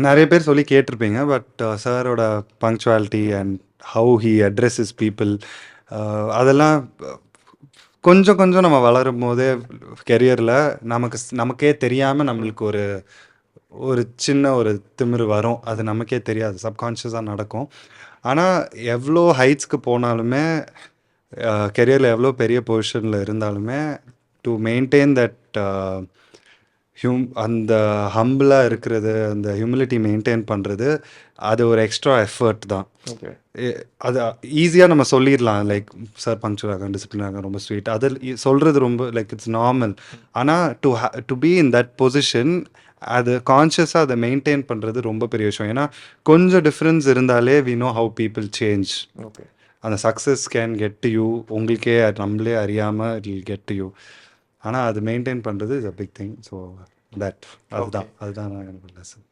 நெறைய பேர் சொல்லி கேட்டிருப்பீங்க. பட் சாரோட punctuality and how he addresses people அதெல்லாம் கொஞ்சம் கொஞ்சம் நம்ம வளரும்போதே கெரியரில் நமக்கே தெரியாமல் நம்மளுக்கு ஒரு ஒரு சின்ன ஒரு திமிரு வரும். அது நமக்கே தெரியாது. சப்கான்ஷியஸாக நடக்கும். ஆனால் எவ்வளோ ஹைட்ஸ்க்கு போனாலுமே கெரியரில் எவ்வளோ பெரிய பொசிஷனில் இருந்தாலுமே டு மெயின்டைன் தட் அந்த ஹம்பிளாக இருக்கிறது, அந்த ஹியூமிலிட்டி மெயின்டைன் பண்ணுறது, அது ஒரு எக்ஸ்ட்ரா எஃபர்ட் தான். ஓகே. அது ஈஸியாக நம்ம சொல்லிடலாம். லைக் சார் பங்க்சுவலாக டிசிப்ளினாக ரொம்ப ஸ்வீட் அது சொல்கிறது ரொம்ப லைக் இட்ஸ் நார்மல். ஆனால் to be in that position அது கான்ஷியஸாக அதை மெயின்டைன் பண்ணுறது ரொம்ப பெரிய விஷயம். ஏன்னா கொஞ்சம் டிஃப்ரென்ஸ் இருந்தாலே we know how people change. Okay. அந்த success can get to you. உங்களுக்கே நம்மளே அறியாமல் it will get to you. ஆனால் அது மெயின்டைன் பண்ணுறது is a big thing. So அதுதான் நான் எனக்கு லெசன்.